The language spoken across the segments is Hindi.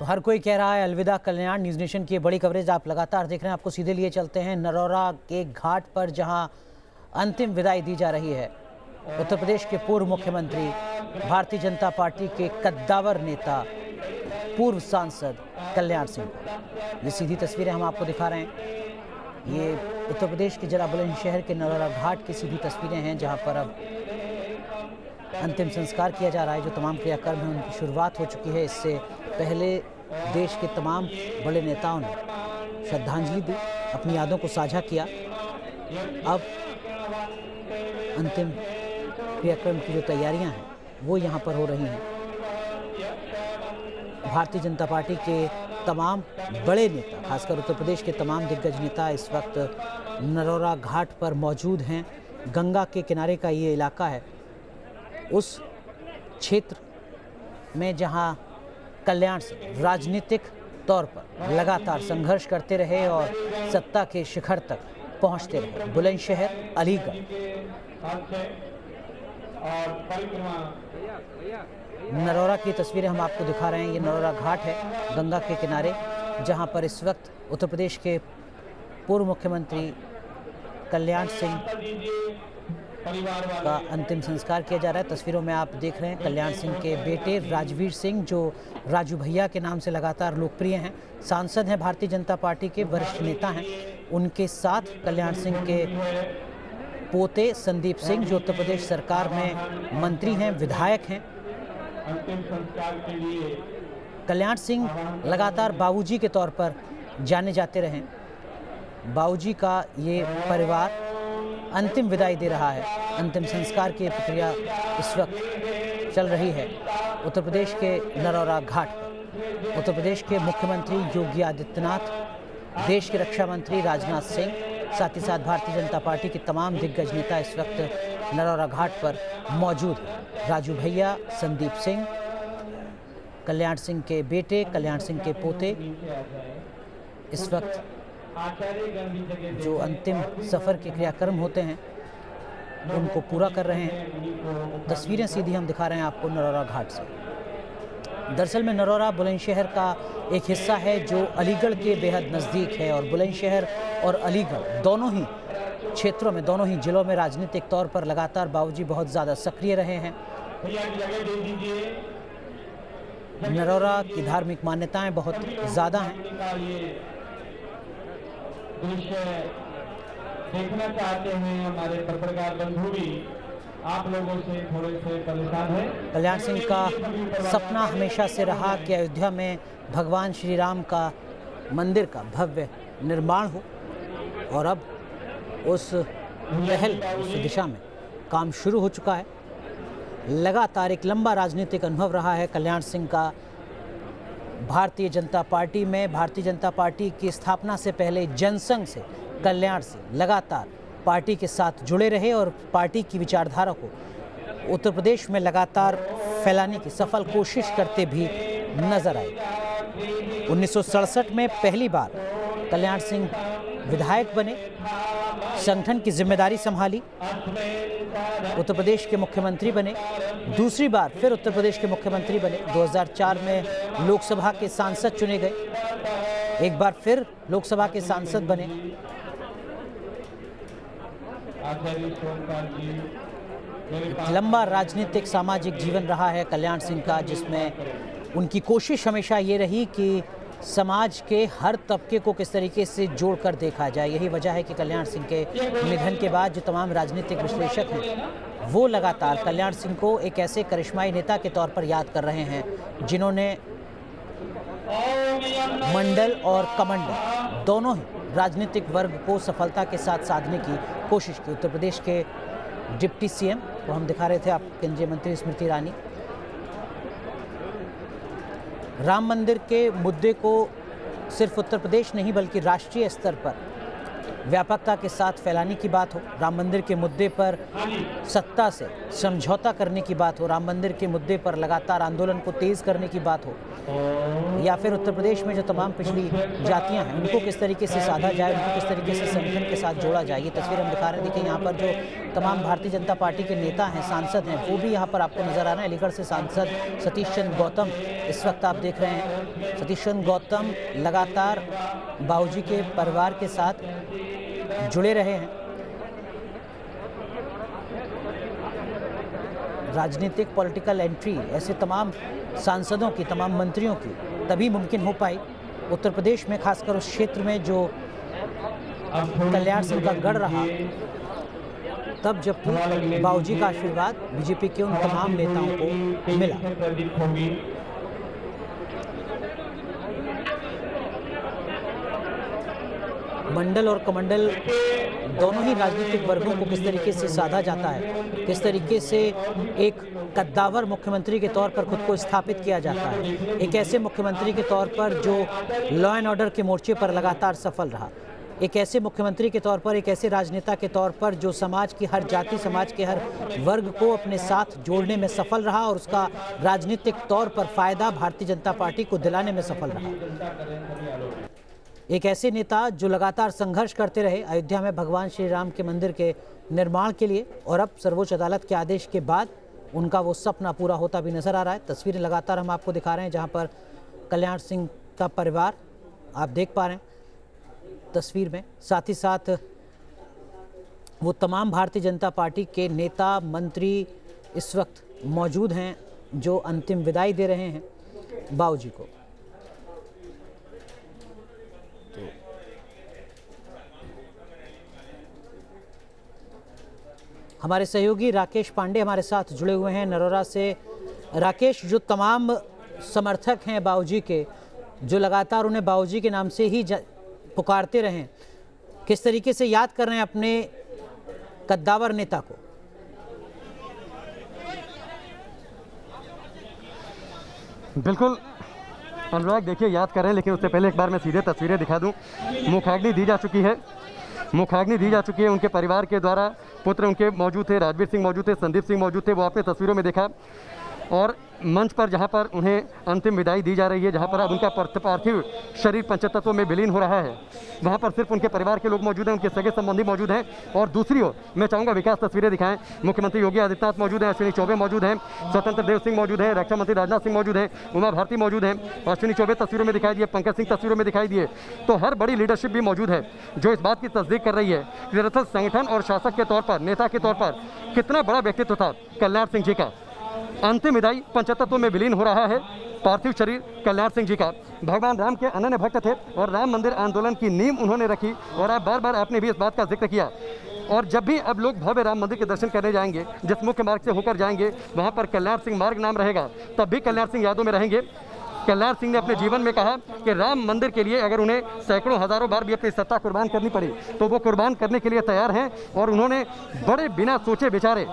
हर कोई कह रहा है अलविदा कल्याण। न्यूज़ नेशन की बड़ी कवरेज आप लगातार देख रहे हैं। आपको सीधे लिए चलते हैं नरौरा के घाट पर, जहां अंतिम विदाई दी जा रही है उत्तर प्रदेश के पूर्व मुख्यमंत्री, भारतीय जनता पार्टी के कद्दावर नेता, पूर्व सांसद कल्याण सिंह। ये सीधी तस्वीरें हम आपको दिखा रहे हैं। ये उत्तर प्रदेश के जरा बुलंदशहर के नरौरा घाट की सीधी तस्वीरें हैं, जहां पर अब अंतिम संस्कार किया जा रहा है। जो तमाम क्रियाकर्म हैं उनकी शुरुआत हो चुकी है। इससे पहले देश के तमाम बड़े नेताओं ने श्रद्धांजलि दी, अपनी यादों को साझा किया। अब अंतिम क्रियाक्रम की जो तैयारियां हैं वो यहाँ पर हो रही हैं। भारतीय जनता पार्टी के तमाम बड़े नेता, खासकर उत्तर प्रदेश के तमाम दिग्गज नेता इस वक्त नरौरा घाट पर मौजूद हैं। गंगा के किनारे का ये इलाका है, उस क्षेत्र में जहां कल्याण सिंह राजनीतिक तौर पर लगातार संघर्ष करते रहे और सत्ता के शिखर तक पहुंचते रहे। बुलंदशहर, अलीगढ़, नरौरा की तस्वीरें हम आपको दिखा रहे हैं। ये नरौरा घाट है गंगा के किनारे, जहां पर इस वक्त उत्तर प्रदेश के पूर्व मुख्यमंत्री कल्याण सिंह का अंतिम संस्कार किया जा रहा है। तस्वीरों में आप देख रहे हैं कल्याण सिंह के बेटे राजवीर सिंह, जो राजू भैया के नाम से लगातार लोकप्रिय हैं, सांसद हैं, भारतीय जनता पार्टी के वरिष्ठ नेता हैं। उनके साथ कल्याण सिंह के पोते संदीप सिंह, जो उत्तर प्रदेश सरकार में मंत्री हैं, विधायक हैं। कल्याण सिंह लगातार बाबूजी के तौर पर जाने जाते रहे। बाबूजी का ये परिवार अंतिम विदाई दे रहा है। अंतिम संस्कार की प्रक्रिया इस वक्त चल रही है उत्तर प्रदेश के नरौरा घाट पर। उत्तर प्रदेश के मुख्यमंत्री योगी आदित्यनाथ, देश के रक्षा मंत्री राजनाथ सिंह, साथ ही साथ भारतीय जनता पार्टी के तमाम दिग्गज नेता इस वक्त नरौरा घाट पर मौजूद हैं। राजू भैया, संदीप सिंह, कल्याण सिंह के बेटे, कल्याण सिंह के पोते इस वक्त जो अंतिम सफ़र के क्रियाक्रम होते हैं उनको पूरा कर रहे हैं। तस्वीरें सीधी हम दिखा रहे हैं आपको नरौरा घाट से। दरअसल में नरौरा बुलंदशहर का एक हिस्सा है जो अलीगढ़ के बेहद नज़दीक है, और बुलंदशहर और अलीगढ़ दोनों ही क्षेत्रों में, दोनों ही जिलों में राजनीतिक तौर पर लगातार बाबूजी बहुत ज़्यादा सक्रिय रहे हैं। नरौरा की धार्मिक मान्यताएं बहुत ज़्यादा हैं। देखना चाहते हैं हमारे पत्रकार बंधु भी, आप लोगों से थोड़े से परेशान हैं। कल्याण सिंह का सपना हमेशा से रहा कि अयोध्या में भगवान श्री राम का मंदिर का भव्य निर्माण हो, और अब उस दिशा में काम शुरू हो चुका है। लगातार एक लंबा राजनीतिक अनुभव रहा है कल्याण सिंह का भारतीय जनता पार्टी में। भारतीय जनता पार्टी की स्थापना से पहले जनसंघ से कल्याण सिंह लगातार पार्टी के साथ जुड़े रहे और पार्टी की विचारधारा को उत्तर प्रदेश में लगातार फैलाने की सफल कोशिश करते भी नजर आए। 1967 में पहली बार कल्याण सिंह विधायक बने, संगठन की जिम्मेदारी संभाली, उत्तर प्रदेश के मुख्यमंत्री बने, दूसरी बार फिर उत्तर प्रदेश के मुख्यमंत्री बने। 2004 में लोकसभा के सांसद चुने गए, एक बार फिर लोकसभा के सांसद बने। एक लंबा राजनीतिक सामाजिक जीवन रहा है कल्याण सिंह का, जिसमें उनकी कोशिश हमेशा ये रही कि समाज के हर तबके को किस तरीके से जोड़कर देखा जाए। यही वजह है कि कल्याण सिंह के निधन के बाद जो तमाम राजनीतिक विश्लेषक हैं वो लगातार कल्याण सिंह को एक ऐसे करिश्माई नेता के तौर पर याद कर रहे हैं जिन्होंने मंडल और कमंडल दोनों ही राजनीतिक वर्ग को सफलता के साथ साधने की कोशिश की। उत्तर प्रदेश के डिप्टी सीएम को हम दिखा रहे थे आप, केंद्रीय मंत्री स्मृति ईरानी, राम मंदिर के मुद्दे को सिर्फ उत्तर प्रदेश नहीं बल्कि राष्ट्रीय स्तर पर व्यापकता के साथ फैलाने की बात हो, राम मंदिर के मुद्दे पर सत्ता से समझौता करने की बात हो, राम मंदिर के मुद्दे पर लगातार आंदोलन को तेज़ करने की बात हो, या फिर उत्तर प्रदेश में जो तमाम पिछड़ी जातियां हैं उनको किस तरीके से साधा जाए, उनको किस तरीके से संगठन के साथ जोड़ा जाए। ये तस्वीर हम दिखा रहे हैं। देखिए यहाँ पर जो तमाम भारतीय जनता पार्टी के नेता हैं, सांसद हैं, वो भी यहाँ पर आपको नज़र आ रहे हैं। अलीगढ़ से सांसद सतीश चंद्र गौतम इस वक्त आप देख रहे हैं। सतीश चंद्र गौतम लगातार बाबूजी के परिवार के साथ जुड़े रहे हैं। राजनीतिक पॉलिटिकल एंट्री ऐसे तमाम सांसदों की, तमाम मंत्रियों की तभी मुमकिन हो पाई उत्तर प्रदेश में, खासकर उस क्षेत्र में जो कल्याण सिंह का गढ़ रहा, तब जबकि बाबूजी का आशीर्वाद बीजेपी के उन तमाम नेताओं को मिला। मंडल और कमंडल दोनों ही राजनीतिक वर्गों को किस तरीके से साधा जाता है, किस तरीके से एक कद्दावर मुख्यमंत्री के तौर पर खुद को स्थापित किया जाता है, एक ऐसे मुख्यमंत्री के तौर पर जो लॉ एंड ऑर्डर के मोर्चे पर लगातार सफल रहा, एक ऐसे मुख्यमंत्री के तौर पर, एक ऐसे राजनेता के तौर पर जो समाज की हर जाति, समाज के हर वर्ग को अपने साथ जोड़ने में सफल रहा और उसका राजनीतिक तौर पर फायदा भारतीय जनता पार्टी को दिलाने में सफल रहा। एक ऐसे नेता जो लगातार संघर्ष करते रहे अयोध्या में भगवान श्री राम के मंदिर के निर्माण के लिए, और अब सर्वोच्च अदालत के आदेश के बाद उनका वो सपना पूरा होता भी नजर आ रहा है। तस्वीरें लगातार हम आपको दिखा रहे हैं जहां पर कल्याण सिंह का परिवार आप देख पा रहे हैं तस्वीर में, साथ ही साथ वो तमाम भारतीय जनता पार्टी के नेता मंत्री इस वक्त मौजूद हैं जो अंतिम विदाई दे रहे हैं बाबूजी को। हमारे सहयोगी राकेश पांडे हमारे साथ जुड़े हुए हैं नरोरा से। राकेश, जो तमाम समर्थक हैं बाबूजी के, जो लगातार उन्हें बाबूजी के नाम से ही पुकारते रहे, किस तरीके से याद कर रहे हैं अपने कद्दावर नेता को? बिल्कुल अनुराग, देखिए याद कर रहे हैं, लेकिन उससे पहले एक बार मैं सीधे तस्वीरें दिखा दूं। मुखाग्नि दी जा चुकी है, मुखाग्नि दी जा चुकी है उनके परिवार के द्वारा। पुत्र उनके मौजूद थे, राजवीर सिंह मौजूद थे, संदीप सिंह मौजूद थे, वो आपने तस्वीरों में देखा। और मंच पर जहां पर उन्हें अंतिम विदाई दी जा रही है, जहां पर अब उनका पार्थिव शरीर पंचतत्व में विलीन हो रहा है, वहां पर सिर्फ उनके परिवार के लोग मौजूद हैं, उनके सगे संबंधी मौजूद हैं। और दूसरी ओर मैं चाहूँगा विकास तस्वीरें दिखाएं। मुख्यमंत्री योगी आदित्यनाथ मौजूद हैं, अश्विनी चौबे मौजूद हैं, स्वतंत्र देव सिंह मौजूद हैं, रक्षा मंत्री राजनाथ सिंह मौजूद हैं, उमा भारती मौजूद हैं, अश्विनी चौबे तस्वीरों में दिखाई दिए, पंकज सिंह तस्वीरों में दिखाई दिए। तो हर बड़ी लीडरशिप भी मौजूद है जो इस बात की तस्दीक कर रही है कि दरअसल संगठन और शासक के तौर पर, नेता के तौर पर कितना बड़ा व्यक्तित्व था कल्याण सिंह जी का। अंतिम विदाई पंचतत्व में विलीन हो रहा है पार्थिव शरीर कल्याण सिंह जी का। भगवान राम के अनन्य भक्त थे और राम मंदिर आंदोलन की नींव उन्होंने रखी, और आप बार बार आपने भी इस बात का जिक्र किया। और जब भी अब लोग भव्य राम मंदिर के दर्शन करने जाएंगे, जिस मुख्य मार्ग से होकर जाएंगे, वहाँ पर कल्याण सिंह मार्ग नाम रहेगा, तब भी कल्याण सिंह यादों में रहेंगे। कल्याण सिंह ने अपने जीवन में कहा कि राम मंदिर के लिए अगर उन्हें सैकड़ों हजारों बार भी अपनी सत्ता कुर्बान करनी पड़ी तो वो कुर्बान करने के लिए तैयार हैं। और उन्होंने बड़े बिना सोचे विचारे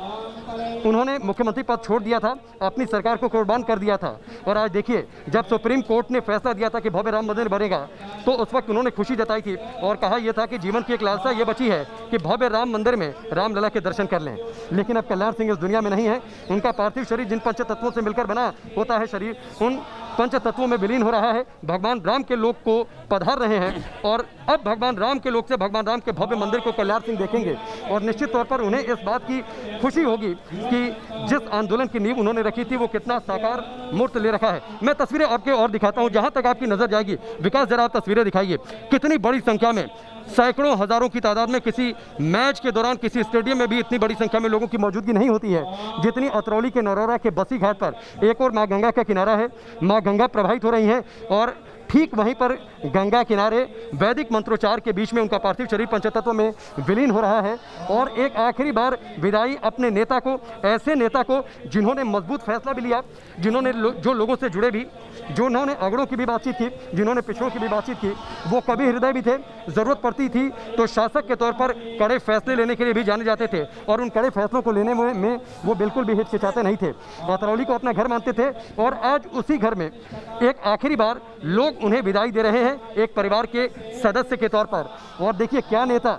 उन्होंने मुख्यमंत्री पद छोड़ दिया था, अपनी सरकार को कुर्बान कर दिया था। और आज देखिए, जब सुप्रीम कोर्ट ने फैसला दिया था कि भव्य राम मंदिर बनेगा, तो उस वक्त उन्होंने खुशी जताई थी और कहा यह था कि जीवन की एक लालसा ये बची है कि भव्य राम मंदिर में रामलला के दर्शन कर लें। लेकिन अब कल्याण सिंह इस दुनिया में नहीं है। उनका पार्थिव शरीर जिन पंच तत्वों से मिलकर बना होता है शरीर, उन पंच तत्वों में विलीन हो रहा है। भगवान राम के लोग को पधार रहे हैं और अब भगवान राम के लोग से भगवान राम के भव्य मंदिर को कल्याण सिंह देखेंगे। और निश्चित तौर पर उन्हें इस बात की खुशी होगी कि जिस आंदोलन की नींव उन्होंने रखी थी वो कितना साकार मूर्त ले रखा है। मैं तस्वीरें आपके और दिखाता हूं, जहां तक आपकी नजर जाएगी। विकास, जरा आप तस्वीरें दिखाइए, कितनी बड़ी संख्या में, सैकड़ों हजारों की तादाद में, किसी मैच के दौरान किसी स्टेडियम में भी इतनी बड़ी संख्या में लोगों की मौजूदगी नहीं होती है जितनी अतरौली के नरोरा के बसी घाट पर। एक और माँ गंगा का किनारा है, माँ गंगा प्रवाहित हो रही हैं और ठीक वहीं पर गंगा किनारे वैदिक मंत्रोच्चार के बीच में उनका पार्थिव शरीर पंचतत्व में विलीन हो रहा है। और एक आखिरी बार विदाई अपने नेता को, ऐसे नेता को जिन्होंने मजबूत फैसला भी लिया, जिन्होंने जो लोगों से जुड़े भी, जो उन्होंने अगड़ों की भी बातचीत की, जिन्होंने पिछड़ों की भी बातचीत की, वो कभी हृदय भी थे। ज़रूरत पड़ती बढ़ती थी तो शासक के तौर पर कड़े फैसले लेने के लिए भी जाने जाते थे और उन कड़े फैसलों को लेने में वो बिल्कुल भी हिचकिचाते नहीं थे। अतरौली को अपना घर मानते थे और आज उसी घर में एक आखिरी बार लोग उन्हें विदाई दे रहे हैं एक परिवार के सदस्य के तौर पर। और देखिए क्या नेता,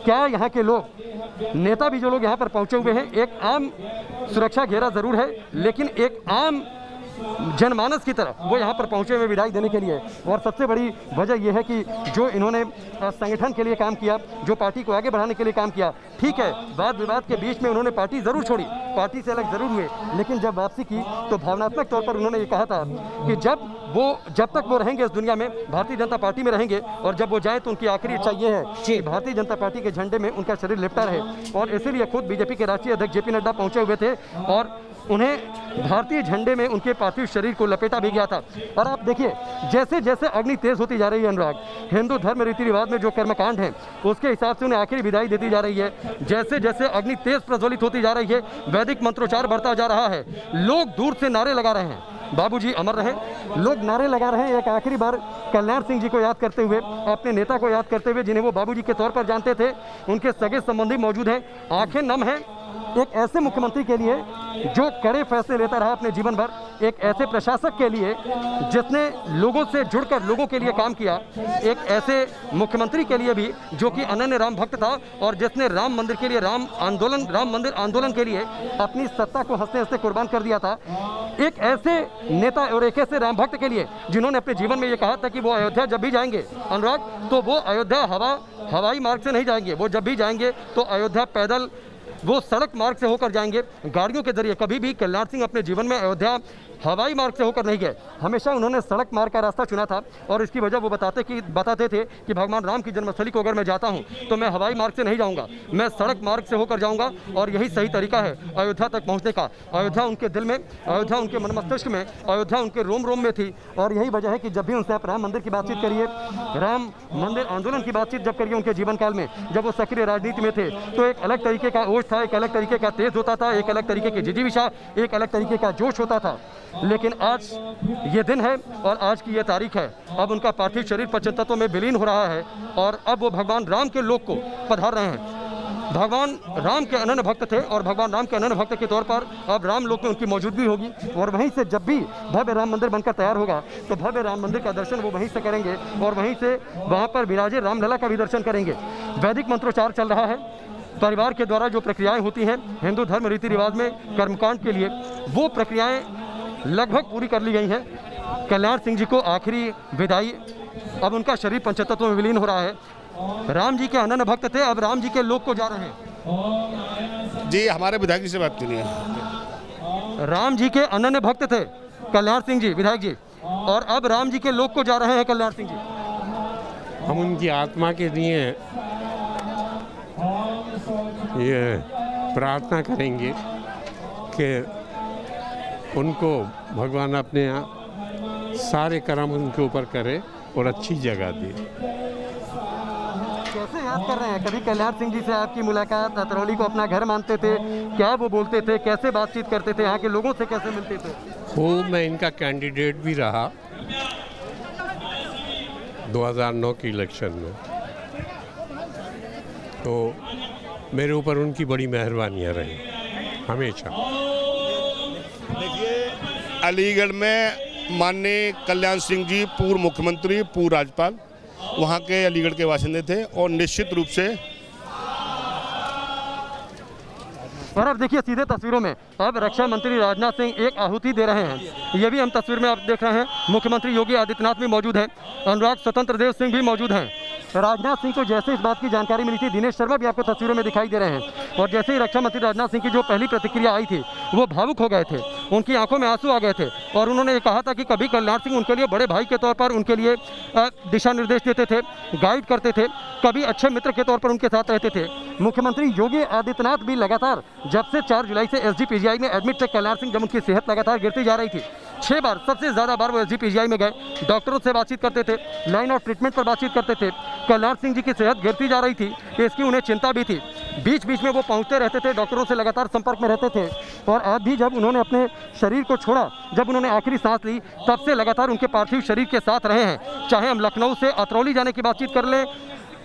क्या यहाँ के लोग, नेता भी जो लोग यहाँ पर पहुँचे हुए हैं, एक आम सुरक्षा घेरा ज़रूर है लेकिन एक आम जनमानस की तरह वो यहाँ पर पहुँचे हुए विदाई देने के लिए। और सबसे बड़ी वजह यह है कि जो इन्होंने संगठन के लिए काम किया, जो पार्टी को आगे बढ़ाने के लिए काम किया, ठीक है वाद विवाद के बीच में उन्होंने पार्टी ज़रूर छोड़ी, पार्टी से अलग ज़रूर हुए, लेकिन जब वापसी की तो भावनात्मक तौर पर उन्होंने ये कहा था कि जब तक वो रहेंगे इस दुनिया में, भारतीय जनता पार्टी में रहेंगे, और जब वो जाए तो उनकी आखिरी इच्छा ये है कि भारतीय जनता पार्टी के झंडे में उनका शरीर लिपटा रहे। और इसीलिए खुद बीजेपी के राष्ट्रीय अध्यक्ष जेपी नड्डा पहुँचे हुए थे और उन्हें भारतीय झंडे में उनके पार्थिव शरीर को लपेटा भी गया था। और आप देखिए जैसे जैसे अग्नि तेज होती जा रही है अनुराग, हिंदू धर्म रीति रिवाज में जो कर्मकांड है उसके हिसाब से उन्हें आखिरी विदाई देती जा रही है। जैसे जैसे अग्नि तेज प्रज्वलित होती जा रही है, वैदिक मंत्रोच्चार बढ़ता जा रहा है, लोग दूर से नारे लगा रहे हैं, बाबूजी अमर रहे, लोग नारे लगा रहे हैं एक आखिरी बार कल्याण सिंह जी को याद करते हुए, अपने नेता को याद करते हुए जिन्हें वो बाबूजी के तौर पर जानते थे। उनके सगे संबंधी मौजूद हैं, आंखें नम हैं एक ऐसे मुख्यमंत्री के लिए जो कड़े फैसले लेता रहा अपने जीवन भर, एक ऐसे प्रशासक के लिए जिसने लोगों से जुड़कर लोगों के लिए काम किया, एक ऐसे मुख्यमंत्री के लिए भी जो कि अनन्य राम भक्त था और जिसने राम मंदिर के लिए राम मंदिर आंदोलन के लिए अपनी सत्ता को हंसते हंसते कुर्बान कर दिया था। एक ऐसे नेता और एक ऐसे राम भक्त के लिए जिन्होंने अपने जीवन में ये कहा था कि वो अयोध्या जब भी जाएंगे अनुराग, तो वो अयोध्या हवाई मार्ग से नहीं जाएंगे, वो जब भी जाएंगे तो अयोध्या पैदल, वो सड़क मार्ग से होकर जाएंगे, गाड़ियों के जरिए। कभी भी कल्याण सिंह अपने जीवन में अयोध्या हवाई मार्ग से होकर नहीं गए, हमेशा उन्होंने सड़क मार्ग का रास्ता चुना था। और इसकी वजह वो बताते थे कि भगवान राम की जन्मस्थली को अगर मैं जाता हूँ तो मैं हवाई मार्ग से नहीं जाऊँगा, मैं सड़क मार्ग से होकर जाऊँगा और यही सही तरीका है अयोध्या तक पहुँचने का। अयोध्या उनके दिल में, अयोध्या उनके मन मस्तिष्क में, अयोध्या उनके रोम रोम में थी। और यही वजह है कि जब भी उनसे आप राम मंदिर की बातचीत करिए, राम मंदिर आंदोलन की बातचीत जब करिए उनके जीवन काल में, जब वो सक्रिय राजनीति में थे, तो एक अलग तरीके का ओज था, एक अलग तरीके का तेज होता था, एक अलग तरीके की जिजीविषा, एक अलग तरीके का जोश होता था। लेकिन आज ये दिन है और आज की ये तारीख है, अब उनका पार्थिव शरीर पंचतत्व में विलीन हो रहा है और अब वो भगवान राम के लोक को पधार रहे हैं। भगवान राम के अनन्य भक्त थे और भगवान राम के अनन्य भक्त के तौर पर अब राम लोक में उनकी मौजूदगी होगी। और वहीं से जब भी भव्य राम मंदिर बनकर तैयार होगा तो भव्य राम मंदिर का दर्शन वो वहीं से करेंगे और वहीं से वहाँ पर विराजे रामलला का भी दर्शन करेंगे। वैदिक मंत्रोच्चार चल रहा है, परिवार के द्वारा जो प्रक्रियाएं होती हैं हिंदू धर्म रीति रिवाज में कर्मकांड के लिए, वो प्रक्रियाएं लगभग पूरी कर ली गई हैं। कल्याण सिंह जी को आखिरी विदाई, अब उनका शरीर पंचतत्व में विलीन हो रहा है। राम जी के अनन्य भक्त थे, अब राम जी के लोक को जा रहे हैं। जी हमारे विधायक जी से बात की है। राम जी के अनन्य भक्त थे कल्याण सिंह जी विधायक जी, और अब राम जी के लोक को जा रहे हैं कल्याण सिंह जी। हम उनकी आत्मा के लिए ये प्रार्थना करेंगे कि उनको भगवान अपने सारे कर्म उनके ऊपर करे और अच्छी जगह दे। कैसे याद कर रहे हैं? कभी कल्याण सिंह जी से आपकी मुलाकात, अतरौली को अपना घर मानते थे, क्या वो बोलते थे, कैसे बातचीत करते थे, यहाँ के लोगों से कैसे मिलते थे? खूब, मैं इनका कैंडिडेट भी रहा 2009 के इलेक्शन में, तो मेरे ऊपर उनकी बड़ी मेहरबानियाँ रही हमेशा। अलीगढ़ में माननीय कल्याण सिंह जी पूर्व मुख्यमंत्री, पूर्व राज्यपाल, वहाँ के अलीगढ़ के बाशिंदे थे और निश्चित रूप से। और अब देखिए सीधे तस्वीरों में अब रक्षा मंत्री राजनाथ सिंह एक आहुति दे रहे हैं। ये भी हम तस्वीर में आप देख रहे हैं, मुख्यमंत्री योगी आदित्यनाथ भी मौजूद हैं, अनुराग स्वतंत्र देव सिंह भी मौजूद हैं। राजनाथ सिंह को जैसे इस बात की जानकारी मिली थी, दिनेश शर्मा भी आपको तस्वीरों में दिखाई दे रहे हैं, और जैसे ही रक्षा मंत्री राजनाथ सिंह की जो पहली प्रतिक्रिया आई थी वो भावुक हो गए थे, उनकी आंखों में आंसू आ गए थे और उन्होंने ये कहा था कि कभी कल्याण सिंह उनके लिए बड़े भाई के तौर पर उनके लिए दिशा निर्देश देते थे, गाइड करते थे, कभी अच्छे मित्र के तौर पर उनके साथ रहते थे। मुख्यमंत्री योगी आदित्यनाथ भी लगातार जब से 4 जुलाई से SGPGI में एडमिट थे कल्याण सिंह, जब उनकी सेहत लगातार गिरती जा रही थी, 6 बार, सबसे ज़्यादा बार वो SGPGI में गए, डॉक्टरों से बातचीत करते थे, लाइन ऑफ ट्रीटमेंट पर बातचीत करते थे। कल्याण सिंह जी की सेहत गिरती जा रही थी, इसकी उन्हें चिंता भी थी, बीच बीच में वो पहुंचते रहते थे, डॉक्टरों से लगातार संपर्क में रहते थे। और आज भी जब उन्होंने अपने शरीर को छोड़ा, जब उन्होंने आखिरी सांस ली, तब से लगातार उनके पार्थिव शरीर के साथ रहे हैं। चाहे हम लखनऊ से अतरौली जाने की बातचीत कर लें,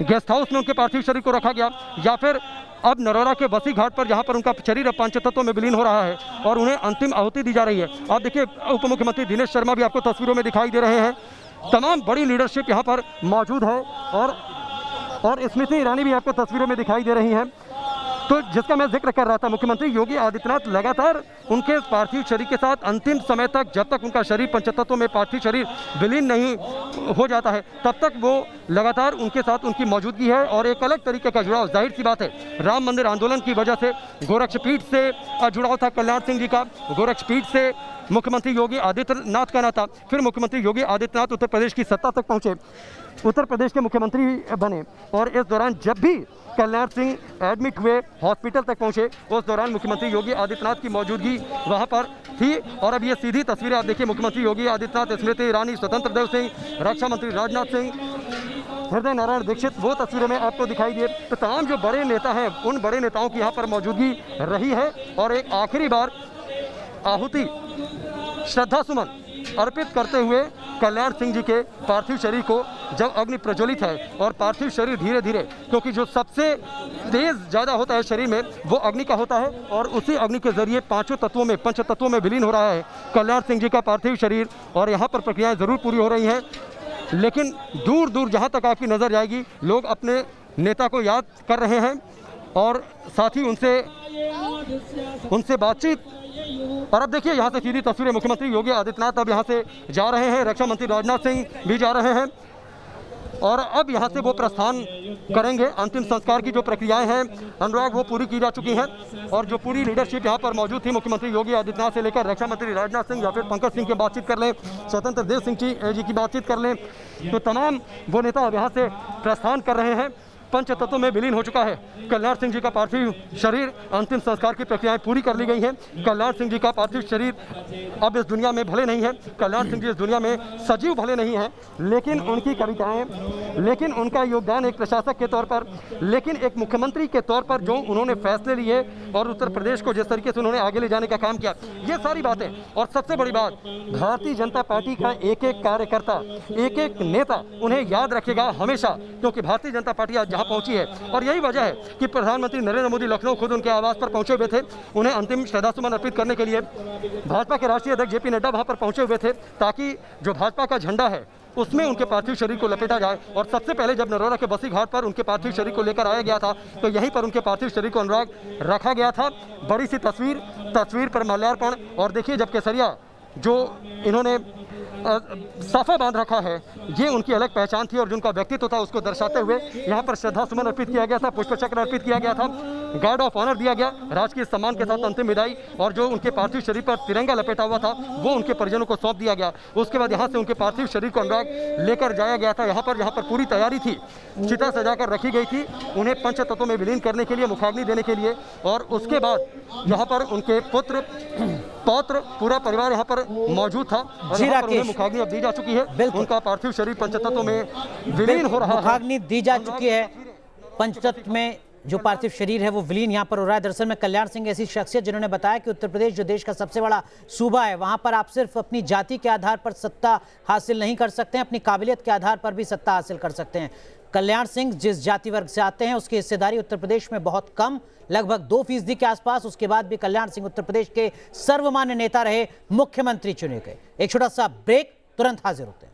गेस्ट हाउस में उनके पार्थिव शरीर को रखा गया, या फिर अब नरोरा के बसी घाट पर जहां पर उनका शरीर अब पंचतत्वों में विलीन हो रहा है और उन्हें अंतिम आहुति दी जा रही है। आप देखिए उप मुख्यमंत्री दिनेश शर्मा भी आपको तस्वीरों में दिखाई दे रहे हैं। तमाम बड़ी लीडरशिप यहाँ पर मौजूद है और स्मृति ईरानी भी आपको तस्वीरों में दिखाई दे रही हैं। तो जिसका मैं जिक्र कर रहा था, मुख्यमंत्री योगी आदित्यनाथ लगातार उनके पार्थिव शरीर के साथ अंतिम समय तक, जब तक उनका शरीर पंचतत्वों में पार्थिव शरीर विलीन नहीं हो जाता है, तब तक वो लगातार उनके साथ उनकी मौजूदगी है और एक अलग तरीके का जुड़ाव। जाहिर सी बात है, राम मंदिर आंदोलन की वजह से गोरक्षपीठ से जुड़ाव था कल्याण सिंह जी का, गोरक्षपीठ से मुख्यमंत्री योगी आदित्यनाथ का नाता। फिर मुख्यमंत्री योगी आदित्यनाथ उत्तर प्रदेश की सत्ता तक पहुँचे, उत्तर प्रदेश के मुख्यमंत्री बने, और इस दौरान जब भी कल्याण सिंह एडमिट हुए, हॉस्पिटल तक पहुंचे, उस दौरान मुख्यमंत्री योगी आदित्यनाथ की मौजूदगी वहां पर थी। और अब ये सीधी तस्वीरें आप देखिए, मुख्यमंत्री योगी आदित्यनाथ, स्मृति ईरानी, स्वतंत्र देव सिंह, रक्षा मंत्री राजनाथ सिंह, हृदय नारायण दीक्षित, वो तस्वीरें में आपको दिखाई दिए। तो तमाम जो बड़े नेता हैं, उन बड़े नेताओं की यहाँ पर मौजूदगी रही है। और एक आखिरी बार आहुति, श्रद्धा सुमन अर्पित करते हुए कल्याण सिंह जी के पार्थिव शरीर को जब अग्नि प्रज्वलित है, और पार्थिव शरीर धीरे धीरे, क्योंकि जो सबसे तेज ज़्यादा होता है शरीर में वो अग्नि का होता है, और उसी अग्नि के जरिए पांचों तत्वों में, पंच तत्वों में विलीन हो रहा है कल्याण सिंह जी का पार्थिव शरीर। और यहाँ पर प्रक्रियाएं ज़रूर पूरी हो रही हैं, लेकिन दूर दूर जहाँ तक आपकी नज़र जाएगी, लोग अपने नेता को याद कर रहे हैं और साथ ही उनसे बातचीत। और अब देखिए यहाँ से सीधी तस्वीरें, मुख्यमंत्री योगी आदित्यनाथ अब यहाँ से जा रहे हैं, रक्षा मंत्री राजनाथ सिंह भी जा रहे हैं, और अब यहाँ से वो प्रस्थान करेंगे। अंतिम संस्कार की जो प्रक्रियाएं हैं अनुराग, वो पूरी की जा चुकी हैं, और जो पूरी लीडरशिप यहाँ पर मौजूद थी, मुख्यमंत्री योगी आदित्यनाथ से लेकर रक्षा मंत्री राजनाथ सिंह या फिर पंकज सिंह की बातचीत कर लें, स्वतंत्र देव सिंह जी की बातचीत कर लें, तो तमाम वो नेता अब यहाँ से प्रस्थान कर रहे हैं। पंच तत्वों में विलीन हो चुका है कल्याण सिंह जी का पार्थिव शरीर, अंतिम संस्कार की प्रक्रियाएं पूरी कर ली गई हैं। कल्याण सिंह जी का पार्थिव शरीर अब इस दुनिया में भले नहीं है, कल्याण सिंह जी इस दुनिया में सजीव भले नहीं है, लेकिन उनकी कविताएं, लेकिन उनका योगदान एक प्रशासक के तौर पर, लेकिन एक मुख्यमंत्री के तौर पर जो उन्होंने फैसले लिए और उत्तर प्रदेश को जिस तरीके से उन्होंने आगे ले जाने का काम किया, ये सारी बातें। और सबसे बड़ी बात, भारतीय जनता पार्टी का एक एक कार्यकर्ता, एक एक नेता उन्हें याद रखेगा हमेशा, क्योंकि भारतीय जनता पार्टी आज जहां पहुंची है, और यही वजह है कि प्रधानमंत्री नरेंद्र मोदी लखनऊ खुद उनके आवास पर पहुंचे हुए थे, उन्हें अंतिम श्रद्धासुमन अर्पित करने के लिए। भाजपा के राष्ट्रीय अध्यक्ष जेपी नड्डा वहां पर पहुंचे हुए थे, ताकि जो भाजपा का झंडा है उसमें उनके पार्थिव शरीर को लपेटा जाए। और सबसे पहले जब नरोरा के बसी घाट पर उनके पार्थिव शरीर को लेकर आया गया था, तो यहीं पर उनके पार्थिव शरीर को अनुराग रखा गया था। बड़ी सी तस्वीर पर माल्यार्पण, और देखिए जब केसरिया जो इन्होंने साफा बांध रखा है, ये उनकी अलग पहचान थी और जो उनका व्यक्तित्व था उसको दर्शाते हुए यहाँ पर श्रद्धा सुमन अर्पित किया गया था, पुष्प चक्र अर्पित किया गया था, गार्ड ऑफ ऑनर दिया गया, राजकीय सम्मान के साथ अंतिम विदाई, और जो उनके पार्थिव शरीर पर तिरंगा लपेटा हुआ था वो उनके परिजनों को सौंप दिया गया। उसके बाद यहाँ से उनके पार्थिव शरीर को अनुराग लेकर जाया गया था यहाँ पर पूरी तैयारी थी, चिता सजाकर रखी गई थी उन्हें पंच तत्वों में विलीन करने के लिए, मुखाग्नि देने के लिए। और उसके बाद यहाँ पर उनके पुत्र, पौत्र, पूरा परिवार यहाँ पर मौजूद था, और यहाँ पर उन्हें मुखाग्नि अब दी जा चुकी है। उनका पार्थिव शरीर पंचतत्व में विलीन हो रहा है, मुखाग्नि दी जा चुकी है, पंचतत्व में जो पार्थिव शरीर है वो विलीन यहाँ पर हो रहा है। दरअसल में कल्याण सिंह ऐसी शख्सियत जिन्होंने बताया कि उत्तर प्रदेश जो देश का सबसे बड़ा सूबा है, वहाँ पर आप सिर्फ अपनी जाति के आधार पर सत्ता हासिल नहीं कर सकते हैं, अपनी काबिलियत के आधार पर भी सत्ता हासिल कर सकते हैं। कल्याण सिंह जिस जाति वर्ग से आते हैं उसकी हिस्सेदारी उत्तर प्रदेश में बहुत कम, लगभग 2% के आसपास। उसके बाद भी कल्याण सिंह उत्तर प्रदेश के सर्वमान्य नेता रहे, मुख्यमंत्री चुने गए। एक छोटा सा ब्रेक, तुरंत हाजिर होते हैं।